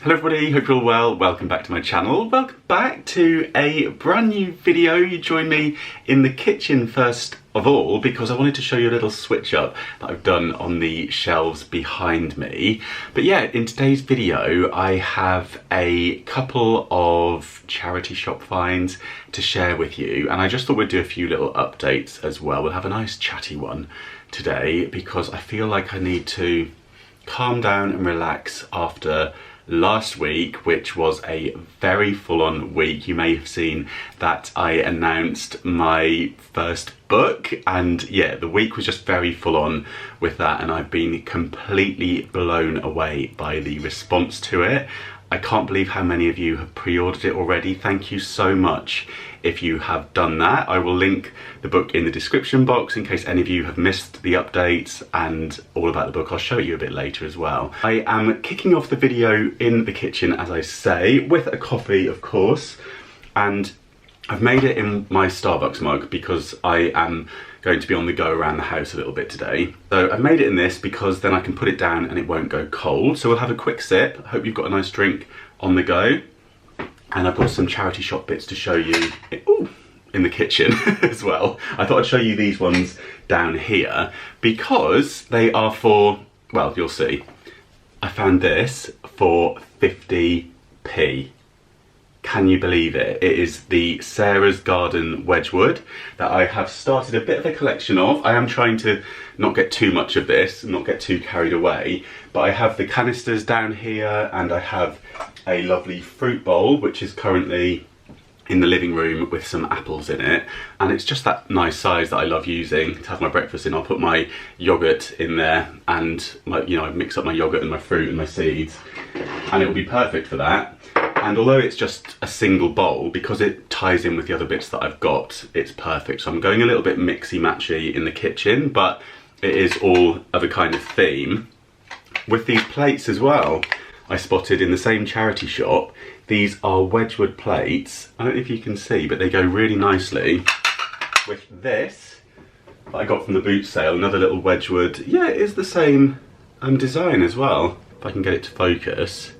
Hello everybody, hope you're all well. Welcome back to my channel. Welcome back to a brand new video. You join me in the kitchen first of all because I wanted to show you a little switch up that I've done on the shelves behind me. But yeah, in today's video I have a couple of charity shop finds to share with you, and I just thought we'd do a few little updates as well. We'll have a nice chatty one today because I feel like I need to calm down and relax after last week, which was a very full-on week. You may have seen that I announced my first book, and yeah, the week was just very full-on with that, and I've been completely blown away by the response to it. I can't believe how many of you have pre-ordered it already. Thank you so much if you have done that. I will link the book in the description box in case any of you have missed the updates and all about the book. I'll show you a bit later as well. I am kicking off the video in the kitchen, as I say, with a coffee, of course, and I've made it in my Starbucks mug because I am going to be on the go around the house a little bit today. So I've made it in this because then I can put it down and it won't go cold. So we'll have a quick sip. I hope you've got a nice drink on the go. And I've got some charity shop bits to show you in the kitchen as well. I thought I'd show you these ones down here because they are for, well, you'll see. I found this for 50p. Can you believe it? It is the Sarah's Garden Wedgwood that I have started a bit of a collection of. I am trying to not get too much of this, not get too carried away, but I have the canisters down here and I have a lovely fruit bowl which is currently in the living room with some apples in it, and it's just that nice size that I love using to have my breakfast in. I'll put my yogurt in there and I mix up my yogurt and my fruit and my seeds, and it will be perfect for that. And although it's just a single bowl, because it ties in with the other bits that I've got, it's perfect. So I'm going a little bit mixy-matchy in the kitchen, but it is all of a kind of theme. With these plates as well, I spotted in the same charity shop, these are Wedgwood plates. I don't know if you can see, but they go really nicely with this that I got from the boot sale, another little Wedgwood. Yeah, it is the same design as well. If I can get it to focus.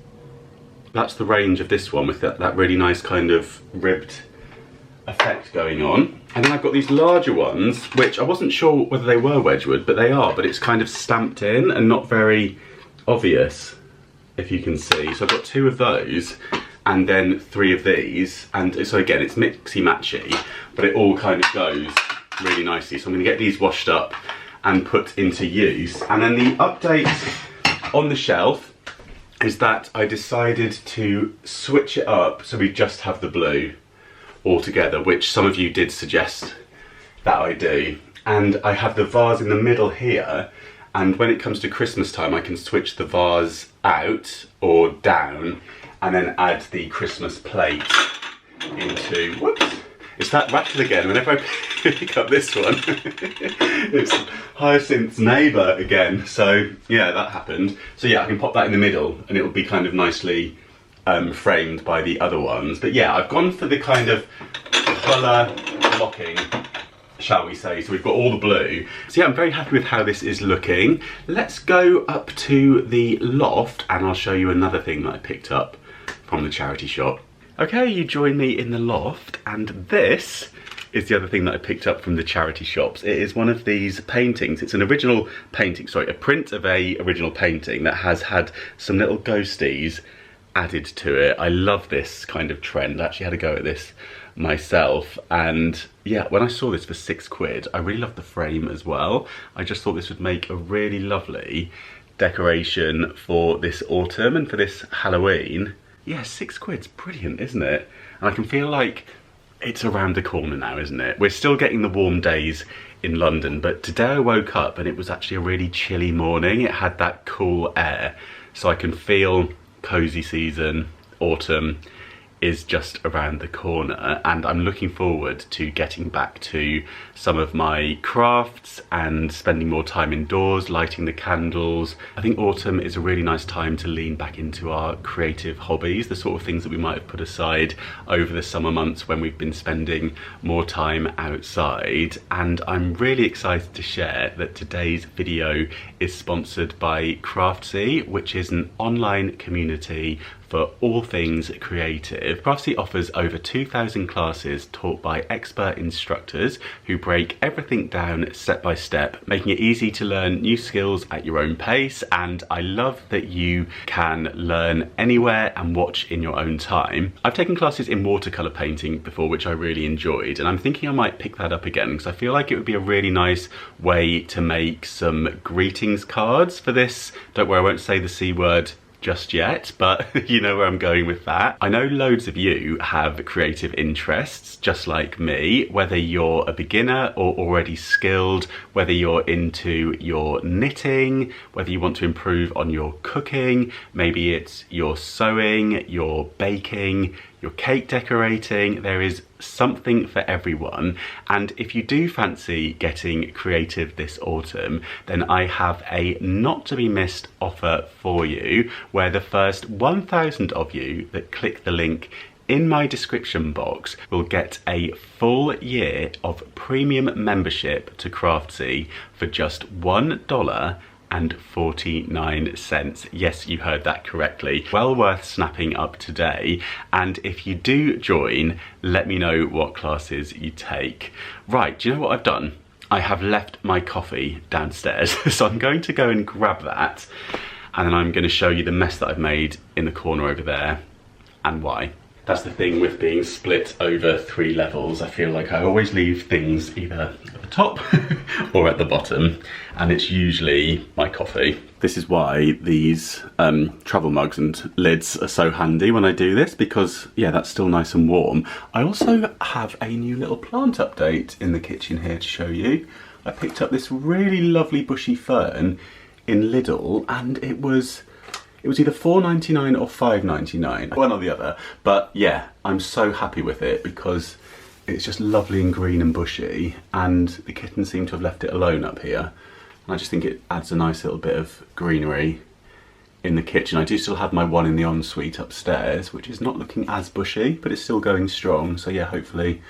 That's the range of this one with that really nice kind of ribbed effect going on. And then I've got these larger ones, which I wasn't sure whether they were Wedgwood, but they are, but it's kind of stamped in and not very obvious, if you can see. So I've got 2 of those and then 3 of these. And so again, it's mixy-matchy, but it all kind of goes really nicely. So I'm gonna get these washed up and put into use. And then the update on the shelf is that I decided to switch it up so we just have the blue altogether, which some of you did suggest that I do. And I have the vase in the middle here, and when it comes to Christmas time I can switch the vase out or down and then add the Christmas plate into, whoops, it's that rattle again whenever I pick up this one. It's Hyacinth's neighbour again, so yeah, that happened. So yeah, I can pop that in the middle and it'll be kind of nicely framed by the other ones. But yeah, I've gone for the kind of colour blocking, shall we say. So we've got all the blue. So yeah, I'm very happy with how this is looking. Let's go up to the loft and I'll show you another thing that I picked up from the charity shop. Okay, you join me in the loft, and this is the other thing that I picked up from the charity shops. It is one of these paintings. It's an original painting, sorry, a print of a original painting that has had some little ghosties added to it. I love this kind of trend. I actually had a go at this myself, and yeah, when I saw this for £6, I really loved the frame as well. I just thought this would make a really lovely decoration for this autumn and for this Halloween. Yeah, £6, brilliant, isn't it? And I can feel like it's around the corner now, isn't it? We're still getting the warm days in London, but today I woke up and it was actually a really chilly morning. It had that cool air, so I can feel cozy season, autumn is just around the corner, and I'm looking forward to getting back to some of my crafts and spending more time indoors, lighting the candles. I think autumn is a really nice time to lean back into our creative hobbies, the sort of things that we might have put aside over the summer months when we've been spending more time outside. And I'm really excited to share that today's video is sponsored by Craftsy, which is an online community for all things creative. Craftsy offers over 2,000 classes taught by expert instructors who break everything down step by step, making it easy to learn new skills at your own pace. And I love that you can learn anywhere and watch in your own time. I've taken classes in watercolour painting before, which I really enjoyed, and I'm thinking I might pick that up again because I feel like it would be a really nice way to make some greetings cards for this. Don't worry, I won't say the C word just yet, but you know where I'm going with that. I know loads of you have creative interests just like me, whether you're a beginner or already skilled, whether you're into your knitting, whether you want to improve on your cooking, maybe it's your sewing, your baking, your cake decorating. There is something for everyone, and if you do fancy getting creative this autumn, then I have a not to be missed offer for you, where the first 1,000 of you that click the link in my description box will get a full year of premium membership to Craftsy for just $1.49. Yes, you heard that correctly. Well worth snapping up today. And if you do join, let me know what classes you take. Right, do you know what I've done? I have left my coffee downstairs. So I'm going to go and grab that, and then I'm going to show you the mess that I've made in the corner over there and why. That's the thing with being split over 3 levels. I feel like I always leave things either at the top or at the bottom, and it's usually my coffee. This is why these travel mugs and lids are so handy when I do this, because yeah, that's still nice and warm. I also have a new little plant update in the kitchen here to show you. I picked up this really lovely bushy fern in Lidl, and it was either $4.99 or $5.99, one or the other. But yeah, I'm so happy with it because it's just lovely and green and bushy, and the kittens seem to have left it alone up here. And I just think it adds a nice little bit of greenery in the kitchen. I do still have my one in the ensuite upstairs, which is not looking as bushy, but it's still going strong. So yeah, hopefully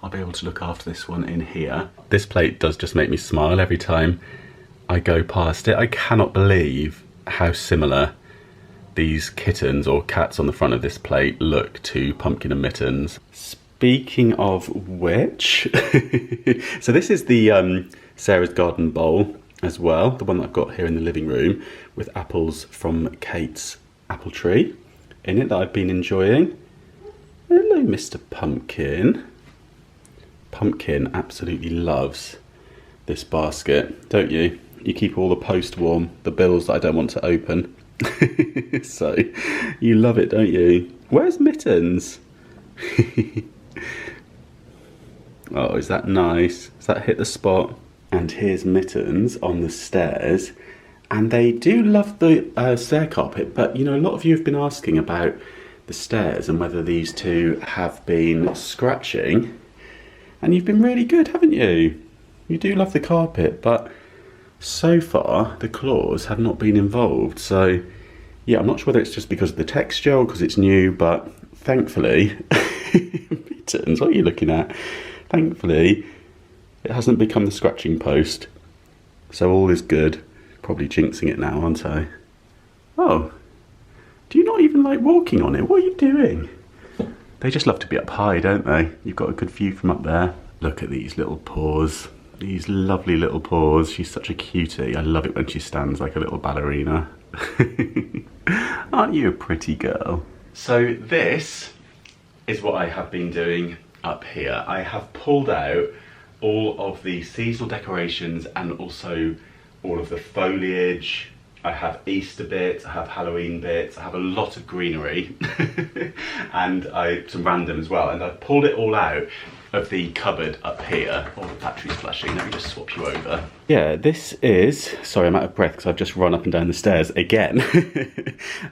I'll be able to look after this one in here. This plate does just make me smile every time I go past it. I cannot believe how similar these kittens or cats on the front of this plate look to Pumpkin and Mittens. Speaking of which, so this is the Sarah's Garden bowl as well, the one that I've got here in the living room with apples from Kate's apple tree in it that I've been enjoying. Hello, Mr. Pumpkin. Pumpkin absolutely loves this basket, don't you? You keep all the post warm, the bills that I don't want to open. So you love it, don't you? Where's Mittens? Oh, is that nice? Has that hit the spot? And here's Mittens on the stairs, and they do love the stair carpet, but you know, a lot of you have been asking about the stairs and whether these two have been scratching, and you've been really good, haven't you? You do love the carpet, but so far the claws have not been involved. So yeah, I'm not sure whether it's just because of the texture or because it's new, but thankfully Mittens, what are you looking at? Thankfully it hasn't become the scratching post, so all is good. Probably jinxing it now, aren't I? Oh, do you not even like walking on it? What are you doing? They just love to be up high, don't they? You've got a good view from up there. Look at these little paws. These lovely little paws. She's such a cutie. I love it when she stands like a little ballerina. Aren't you a pretty girl? So this is what I have been doing up here. I have pulled out all of the seasonal decorations and also all of the foliage. I have Easter bits, I have Halloween bits, I have a lot of greenery and some random as well, and I've pulled it all out of the cupboard up here. Oh, the battery's flashing. Let me just swap you over. Yeah, this is, sorry, I'm out of breath because I've just run up and down the stairs again.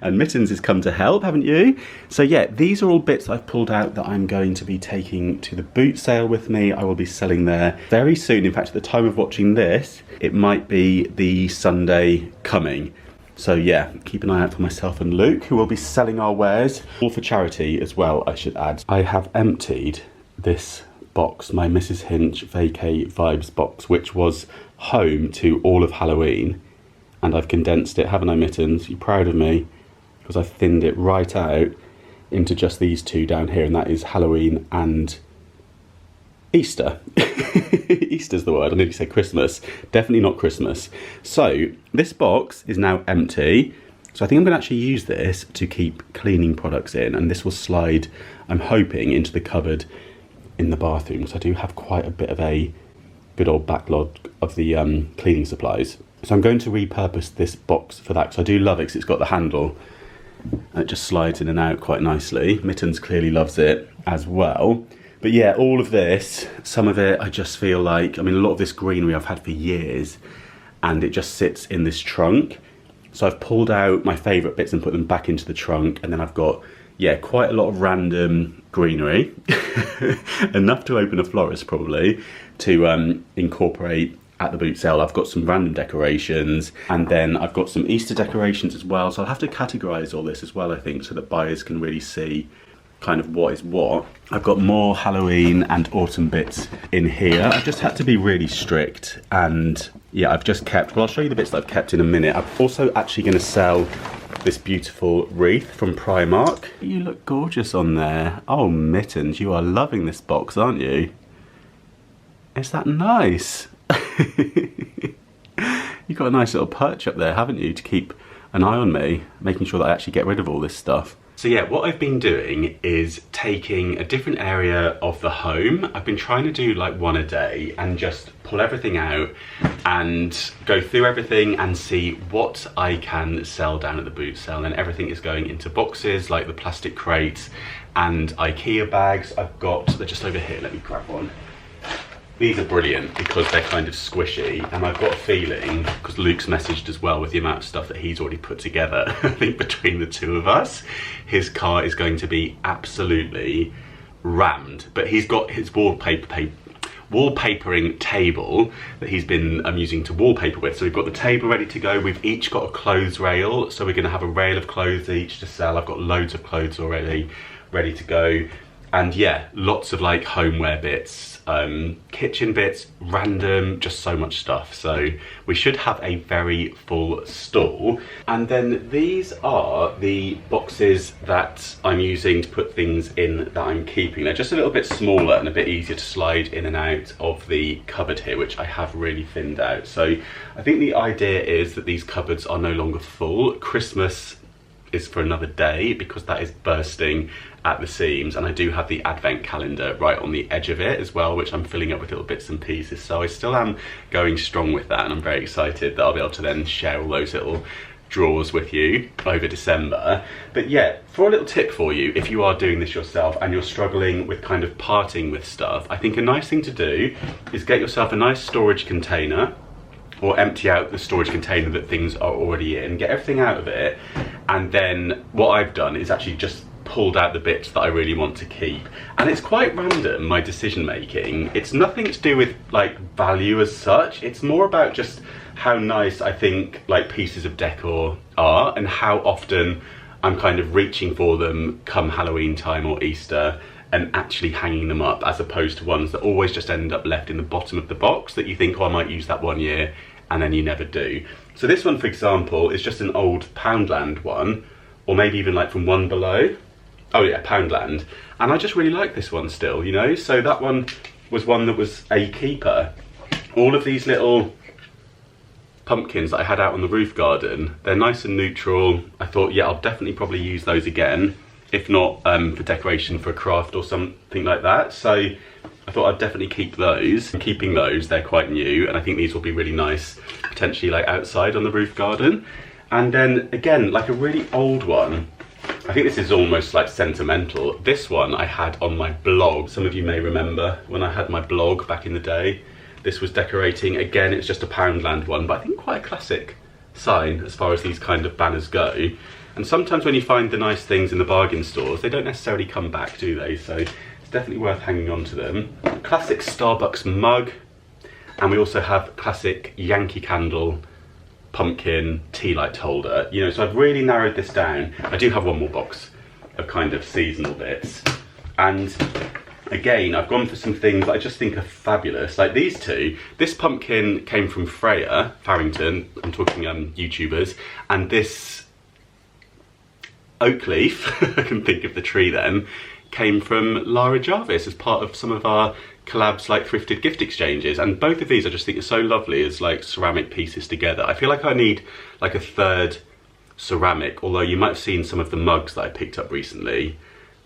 And Mittens has come to help, haven't you? So yeah, these are all bits I've pulled out that I'm going to be taking to the boot sale with me. I will be selling there very soon. In fact, at the time of watching this, it might be the Sunday coming. So yeah, keep an eye out for myself and Luke, who will be selling our wares, all for charity as well, I should add. I have emptied this box, my Mrs. Hinch Vacay Vibes box, which was home to all of Halloween, and I've condensed it, haven't I, Mittens? You proud of me? because I've thinned it right out into just these two down here, and that is Halloween and Easter. Easter's the word. I nearly said Christmas. Definitely not Christmas. So this box is now empty. So I think I'm going to actually use this to keep cleaning products in, and this will slide, I'm hoping, into the cupboard in the bathroom, because I do have quite a bit of a good old backlog of the cleaning supplies. So I'm going to repurpose this box for that, because I do love it, because it's got the handle and it just slides in and out quite nicely. Mittens clearly loves it as well. But yeah, all of this, some of it I just feel like, I mean, a lot of this greenery I've had for years, and it just sits in this trunk. So I've pulled out my favourite bits and put them back into the trunk, and then I've got, yeah, quite a lot of random greenery. Enough to open a florist probably, to incorporate at the boot sale. I've got some random decorations, and then I've got some Easter decorations as well. So I'll have to categorise all this as well, I think, so that buyers can really see kind of what is what. I've got more Halloween and autumn bits in here. I've just had to be really strict, and yeah, I've just kept, well, I'll show you the bits that I've kept in a minute. I'm also actually going to sell this beautiful wreath from Primark. You look gorgeous on there. Oh, Mittens, you are loving this box, aren't you? Is that nice? You've got a nice little perch up there, haven't you, to keep an eye on me, making sure that I actually get rid of all this stuff. So yeah, what I've been doing is taking a different area of the home. I've been trying to do like one a day and just pull everything out and go through everything and see what I can sell down at the boot sale. And everything is going into boxes, like the plastic crates and IKEA bags. I've got, they're just over here, let me grab one. These are brilliant because they're kind of squishy, and I've got a feeling, because Luke's messaged as well with the amount of stuff that he's already put together, I think between the two of us, his car is going to be absolutely rammed. But he's got his wallpapering table that he's been using to wallpaper with. So we've got the table ready to go. We've each got a clothes rail, so we're going to have a rail of clothes each to sell. I've got loads of clothes already ready to go. And yeah, lots of like homeware bits, kitchen bits, random, just so much stuff. So we should have a very full stall. And then these are the boxes that I'm using to put things in that I'm keeping. They're just a little bit smaller and a bit easier to slide in and out of the cupboard here, which I have really thinned out. So I think the idea is that these cupboards are no longer full. Christmas is for another day, because that is bursting at the seams, and I do have the advent calendar right on the edge of it as well, which I'm filling up with little bits and pieces. So I still am going strong with that, and I'm very excited that I'll be able to then share all those little drawers with you over December. But yeah, for a little tip for you, if you are doing this yourself and you're struggling with kind of parting with stuff, I think a nice thing to do is get yourself a nice storage container, or empty out the storage container that things are already in, get everything out of it, and then what I've done is actually just pulled out the bits that I really want to keep. And it's quite random, my decision making. It's nothing to do with like value as such, it's more about just how nice I think like pieces of decor are, and how often I'm kind of reaching for them come Halloween time or Easter and actually hanging them up, as opposed to ones that always just end up left in the bottom of the box that you think, oh, I might use that one year, and then you never do. So this one, for example, is just an old Poundland one, or maybe even like from One Below. Oh yeah, Poundland. And I just really like this one still, you know? So that one was one that was a keeper. All of these little pumpkins that I had out on the roof garden, they're nice and neutral. I thought, yeah, I'll definitely probably use those again, if not for decoration for a craft or something like that. So I thought I'd definitely keep those. Keeping those, they're quite new, and I think these will be really nice, potentially like outside on the roof garden. And then again, like a really old one, I think this is almost like sentimental. This one I had on my blog. Some of you may remember when I had my blog back in the day. This was decorating. Again, it's just a Poundland one, but I think quite a classic sign as far as these kind of banners go. And sometimes when you find the nice things in the bargain stores, they don't necessarily come back, do they? So it's definitely worth hanging on to them. Classic Starbucks mug. And we also have classic Yankee Candle pumpkin tea light holder. You know, so I've really narrowed this down. I do have one more box of kind of seasonal bits. And again, I've gone for some things that I just think are fabulous. Like these two. This pumpkin came from Carrington, I'm talking YouTubers, and this oak leaf, I can think of the tree then, came from Lara Jarvis as part of some of our collabs like thrifted gift exchanges, and both of these I just think are so lovely as like ceramic pieces together. I feel like I need like a third ceramic, although you might have seen some of the mugs that I picked up recently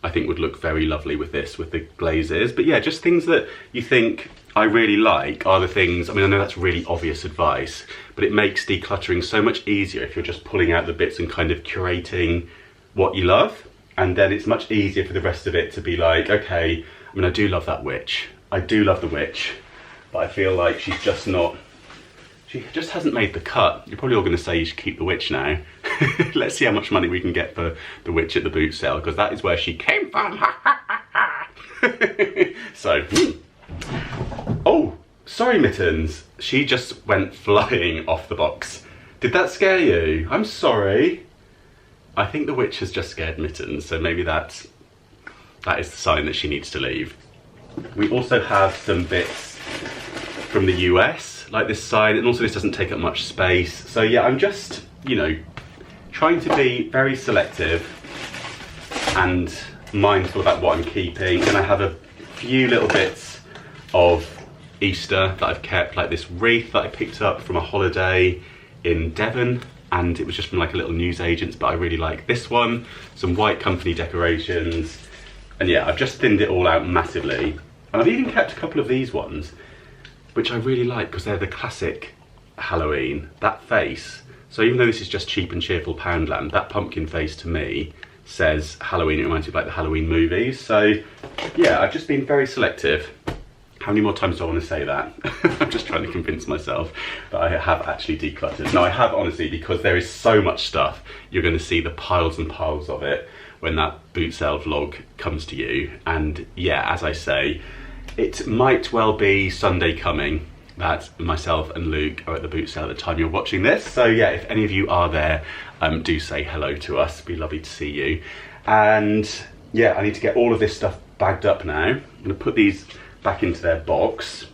I think would look very lovely with this, with the glazes. But yeah, just things that you think I really like are the things, I mean I know that's really obvious advice, but it makes decluttering so much easier if you're just pulling out the bits and kind of curating what you love, and then it's much easier for the rest of it to be like, okay, I mean I do love that witch, I do love the witch, but I feel like she's just not, she just hasn't made the cut. You're probably all going to say you should keep the witch now. Let's see how much money we can get for the witch at the boot sale, because that is where she came from. So, oh, sorry Mittens, she just went flying off the box. Did that scare you? I'm sorry. I think the witch has just scared Mittens, so maybe that is the sign that she needs to leave. We also have some bits from the US, like this side, and also this doesn't take up much space. So yeah, I'm just, you know, trying to be very selective and mindful about what I'm keeping. And I have a few little bits of Easter that I've kept, like this wreath that I picked up from a holiday in Devon, and it was just from like a little newsagent's, but I really like this one. Some white company decorations, and yeah, I've just thinned it all out massively. And I've even kept a couple of these ones, which I really like because they're the classic Halloween, that face. So even though this is just cheap and cheerful Poundland, that pumpkin face to me says Halloween. It reminds me of like the Halloween movies. So yeah, I've just been very selective. How many more times do I want to say that? I'm just trying to convince myself that I have actually decluttered. No, I have honestly, because there is so much stuff. You're going to see the piles and piles of it when that boot sale vlog comes to you. And yeah, as I say, it might well be Sunday coming that myself and Luke are at the boot sale at the time you're watching this. So yeah, if any of you are there, do say hello to us. It'd be lovely to see you. And yeah, I need to get all of this stuff bagged up now. I'm going to put these back into their box,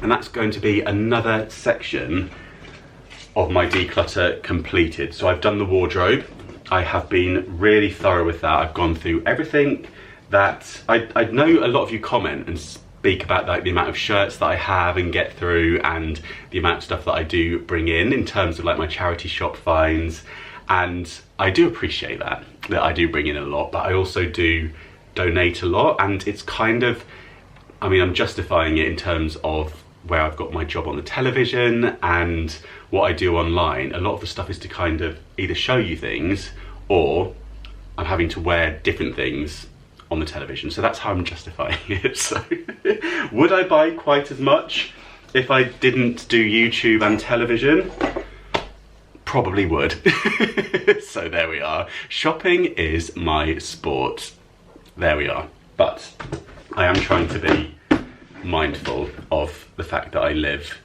and that's going to be another section of my declutter completed. So I've done the wardrobe. I have been really thorough with that. I've gone through everything that I know a lot of you comment and speak about, like the amount of shirts that I have and get through, and the amount of stuff that I do bring in terms of like my charity shop finds, and I do appreciate that I do bring in a lot, but I also do donate a lot. And it's kind of, I mean, I'm justifying it in terms of where I've got my job on the television and what I do online. A lot of the stuff is to kind of either show you things, or I'm having to wear different things on the television. So that's how I'm justifying it. So would I buy quite as much if I didn't do YouTube and television? Probably would. So there we are. Shopping is my sport. There we are. But I am trying to be mindful of the fact that I live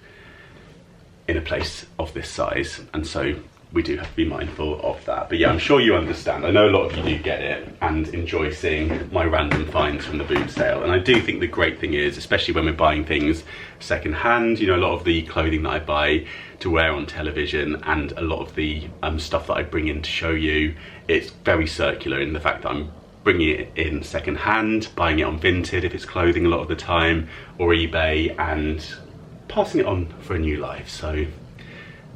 in a place of this size, and so we do have to be mindful of that. But yeah, I'm sure you understand. I know a lot of you do get it and enjoy seeing my random finds from the boot sale. And I do think the great thing is, especially when we're buying things second hand, you know, a lot of the clothing that I buy to wear on television and a lot of the stuff that I bring in to show you, it's very circular in the fact that I'm bringing it in second hand, buying it on Vinted if it's clothing a lot of the time, or eBay, and passing it on for a new life. So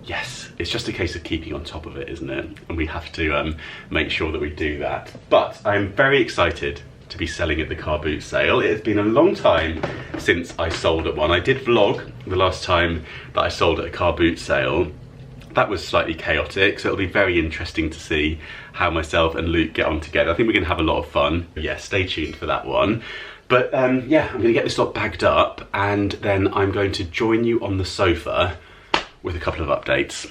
yes, it's just a case of keeping on top of it, isn't it? And we have to make sure that we do that. But I'm very excited to be selling at the car boot sale. It has been a long time since I sold at one. I did vlog the last time that I sold at a car boot sale. That was slightly chaotic, so it'll be very interesting to see how myself and Luke get on together. I think we're gonna have a lot of fun. Yeah, stay tuned for that one. But yeah, I'm gonna get this lot bagged up, and then I'm going to join you on the sofa with a couple of updates.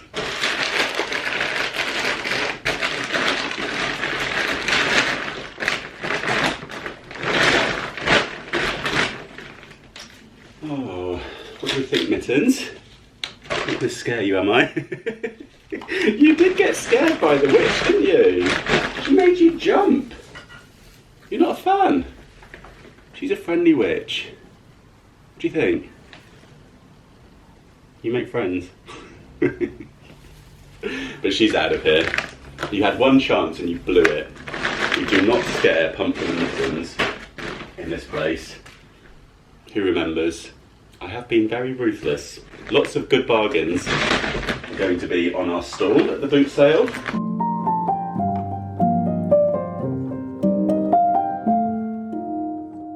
Oh, what do you think, Mittens? I'm not gonna scare you, am I? You did get scared by the witch, didn't you? She made you jump. You're not a fan. She's a friendly witch. What do you think? You make friends. But she's out of here. You had one chance and you blew it. You do not scare pumpkin and muffins in this place. Who remembers? I have been very ruthless. Lots of good bargains are going to be on our stall at the boot sale.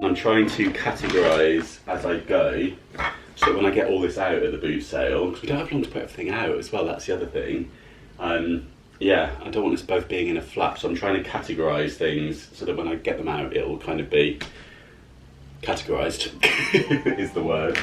I'm trying to categorise as I go, so when I get all this out at the boot sale, because we don't have long to put everything out as well, that's the other thing. Yeah, I don't want us both being in a flap, so I'm trying to categorise things so that when I get them out, it'll kind of be categorised, is the word.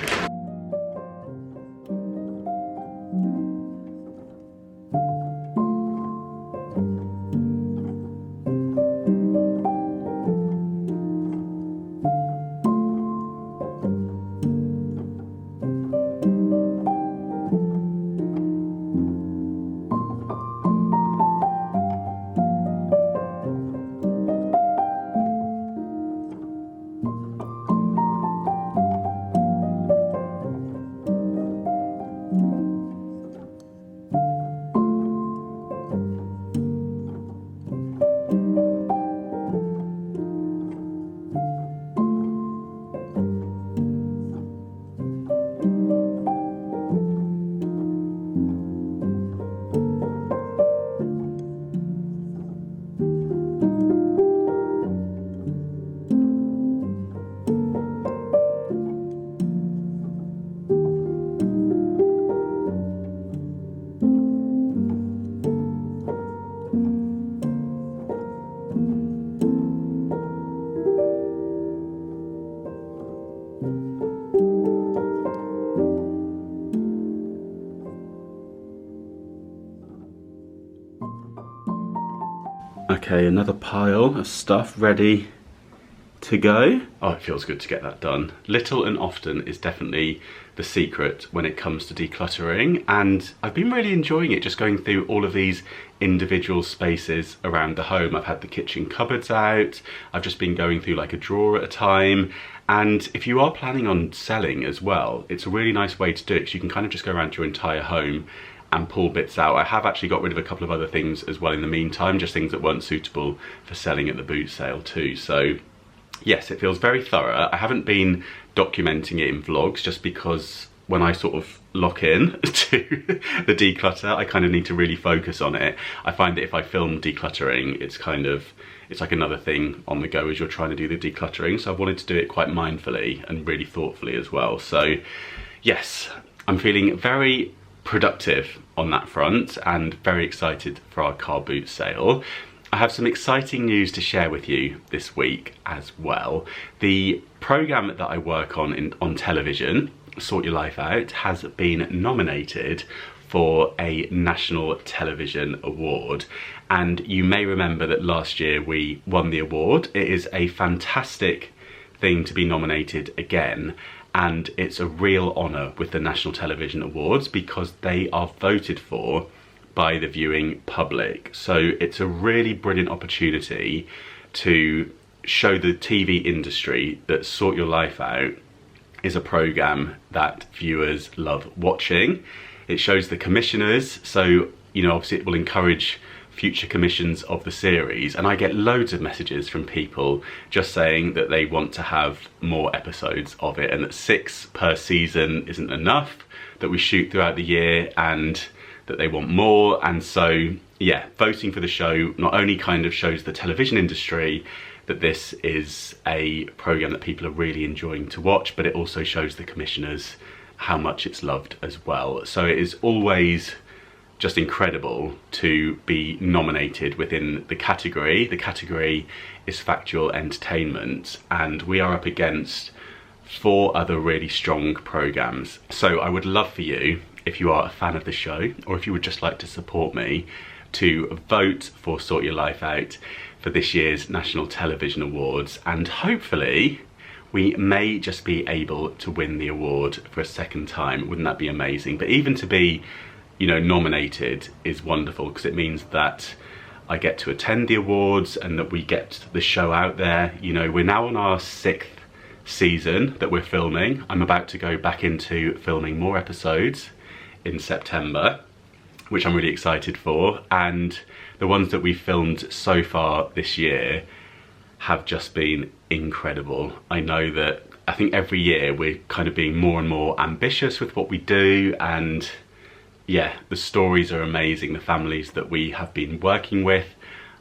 Okay, another pile of stuff ready to go. Oh, it feels good to get that done. Little and often is definitely the secret when it comes to decluttering, and I've been really enjoying it, just going through all of these individual spaces around the home. I've had the kitchen cupboards out, I've just been going through like a drawer at a time, and if you are planning on selling as well, it's a really nice way to do it, because you can kind of just go around your entire home and pull bits out. I have actually got rid of a couple of other things as well in the meantime, just things that weren't suitable for selling at the boot sale too. So yes, it feels very thorough. I haven't been documenting it in vlogs just because when I sort of lock in to the declutter, I kind of need to really focus on it. I find that if I film decluttering, it's like another thing on the go as you're trying to do the decluttering. So I wanted to do it quite mindfully and really thoughtfully as well. So yes, I'm feeling very productive on that front and very excited for our car boot sale. I have some exciting news to share with you this week as well. The programme that I work on television, Sort Your Life Out, has been nominated for a National Television Award. And you may remember that last year we won the award. It is a fantastic thing to be nominated again. And it's a real honour with the National Television Awards because they are voted for by the viewing public. So it's a really brilliant opportunity to show the TV industry that Sort Your Life Out is a programme that viewers love watching. It shows the commissioners, so you know, obviously it will encourage future commissions of the series, and I get loads of messages from people just saying that they want to have more episodes of it and that 6 per season isn't enough, that we shoot throughout the year, and that they want more. And so yeah, voting for the show not only kind of shows the television industry that this is a programme that people are really enjoying to watch, but it also shows the commissioners how much it's loved as well. So it is always just incredible to be nominated within the category. The category is factual entertainment, and we are up against 4 other really strong programmes. So I would love for you, if you are a fan of the show, or if you would just like to support me, to vote for Sort Your Life Out for this year's National Television Awards, and hopefully we may just be able to win the award for a second time. Wouldn't that be amazing? But even to be, you know, nominated is wonderful, because it means that I get to attend the awards and that we get the show out there. You know, we're now on our 6th season that we're filming. I'm about to go back into filming more episodes in September, which I'm really excited for, and the ones that we've filmed so far this year have just been incredible. I know that I think every year we're kind of being more and more ambitious with what we do, and yeah, the stories are amazing. The families that we have been working with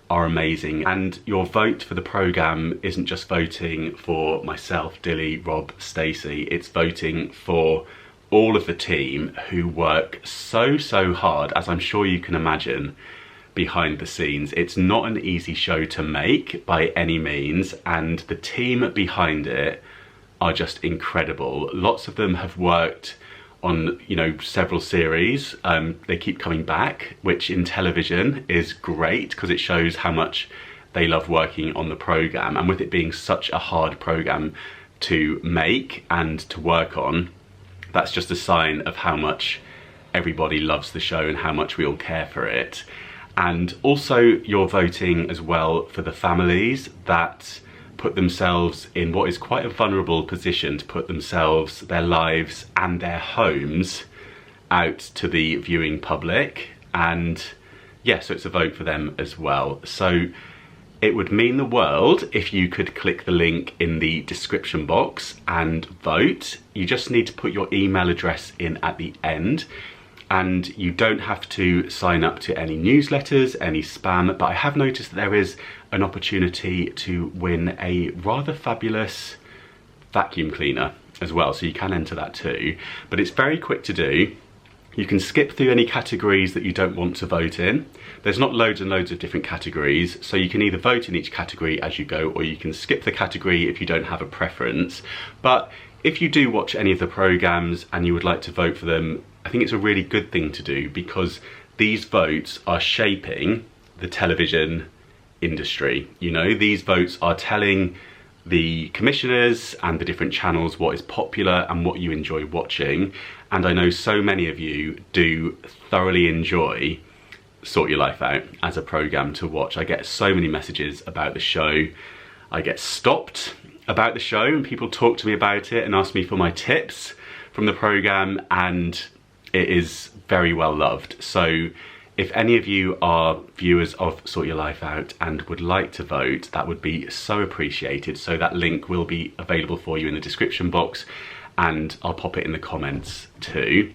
are amazing, and your vote for the programme isn't just voting for myself, Dilly, Rob, Stacey, it's voting for all of the team who work so hard, as I'm sure you can imagine, behind the scenes. It's not an easy show to make by any means, and the team behind it are just incredible. Lots of them have worked on, you know, several series. They keep coming back, which in television is great because it shows how much they love working on the programme, and with it being such a hard programme to make and to work on, that's just a sign of how much everybody loves the show and how much we all care for it. And also you're voting as well for the families that put themselves in what is quite a vulnerable position to put themselves, their lives and their homes out to the viewing public. And yeah, so it's a vote for them as well. So it would mean the world if you could click the link in the description box and vote. You just need to put your email address in at the end, and you don't have to sign up to any newsletters, any spam, but I have noticed that there is an opportunity to win a rather fabulous vacuum cleaner as well, so you can enter that too. But it's very quick to do. You can skip through any categories that you don't want to vote in. There's not loads and loads of different categories, so you can either vote in each category as you go, or you can skip the category if you don't have a preference. But if you do watch any of the programmes and you would like to vote for them, I think it's a really good thing to do, because these votes are shaping the television industry. You know, these votes are telling the commissioners and the different channels what is popular and what you enjoy watching. And I know so many of you do thoroughly enjoy Sort Your Life Out as a programme to watch. I get so many messages about the show. I get stopped about the show and people talk to me about it and ask me for my tips from the programme, and it is very well loved. So if any of you are viewers of Sort Your Life Out and would like to vote, that would be so appreciated. So that link will be available for you in the description box, and I'll pop it in the comments too.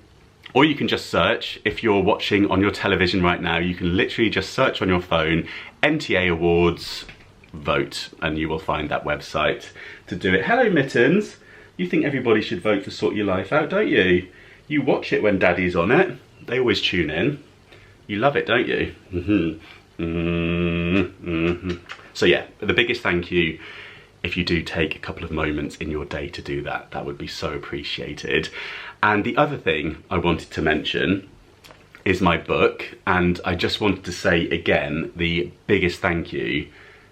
Or you can just search, if you're watching on your television right now, you can literally just search on your phone, NTA Awards, vote, and you will find that website to do it. Hello Mittens, you think everybody should vote for Sort Your Life Out, don't you? You watch it when Daddy's on it. They always tune in. You love it, don't you? So yeah, the biggest thank you, if you do take a couple of moments in your day to do that, that would be so appreciated. And the other thing I wanted to mention is my book, and I just wanted to say again, the biggest thank you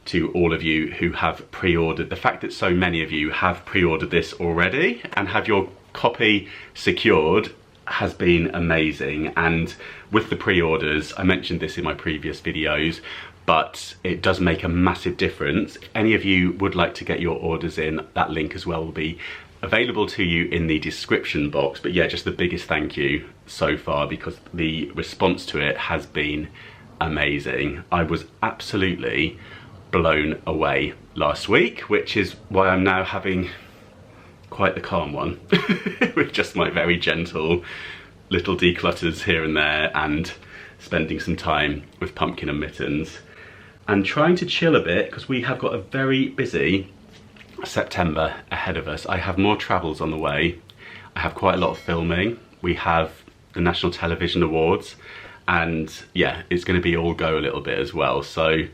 to all of you who have pre-ordered. The fact that so many of you have pre-ordered this already and have your copy secured has been amazing. And with the pre-orders, I mentioned this in my previous videos, but it does make a massive difference. If any of you would like to get your orders in, that link as well will be available to you in the description box. But yeah, just the biggest thank you so far, because the response to it has been amazing. I was absolutely blown away last week, which is why I'm now having quite the calm one with just my very gentle little declutters here and there, and spending some time with Pumpkin and Mittens and trying to chill a bit, because we have got a very busy September ahead of us. I have more travels on the way. I have quite a lot of filming. We have the National Television Awards, and yeah, it's going to be all go a little bit as well. So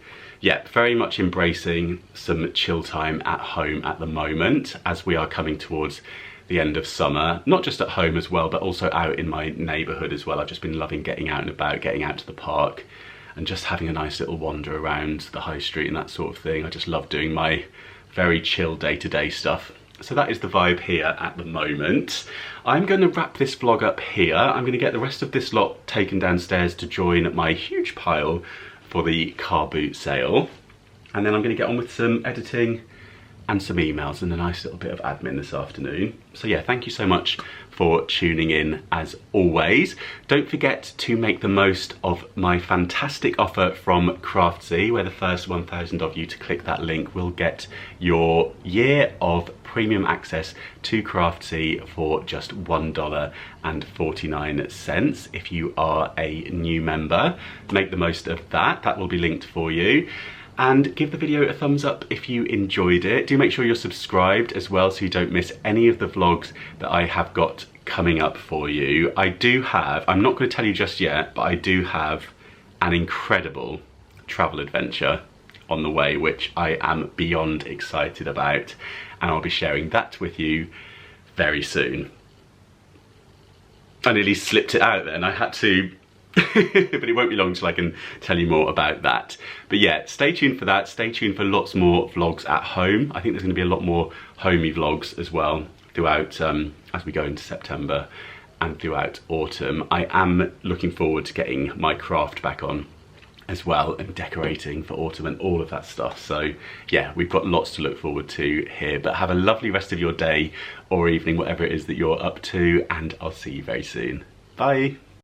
yeah, very much embracing some chill time at home at the moment, as we are coming towards the end of summer. Not just at home as well, but also out in my neighbourhood as well. I've just been loving getting out and about, getting out to the park and just having a nice little wander around the high street and that sort of thing. I just love doing my very chill day-to-day stuff. So that is the vibe here at the moment. I'm going to wrap this vlog up here. I'm going to get the rest of this lot taken downstairs to join my huge pile for the car boot sale. And then I'm going to get on with some editing and some emails and a nice little bit of admin this afternoon. So yeah, thank you so much for tuning in as always. Don't forget to make the most of my fantastic offer from Craftsy, where the first 1,000 of you to click that link will get your year of premium access to Craftsy for just $1.49 if you are a new member. Make the most of that. That will be linked for you. And give the video a thumbs up if you enjoyed it. Do make sure you're subscribed as well so you don't miss any of the vlogs that I have got coming up for you. I do have, I'm not going to tell you just yet, but I do have an incredible travel adventure on the way, which I am beyond excited about, and I'll be sharing that with you very soon. I nearly slipped it out then, I had to, but it won't be long till I can tell you more about that. But yeah, stay tuned for that, stay tuned for lots more vlogs at home. I think there's going to be a lot more homey vlogs as well throughout, as we go into September and throughout autumn. I am looking forward to getting my craft back on as well, and decorating for autumn and all of that stuff. So yeah, we've got lots to look forward to here, but have a lovely rest of your day or evening, whatever it is that you're up to, and I'll see you very soon. Bye.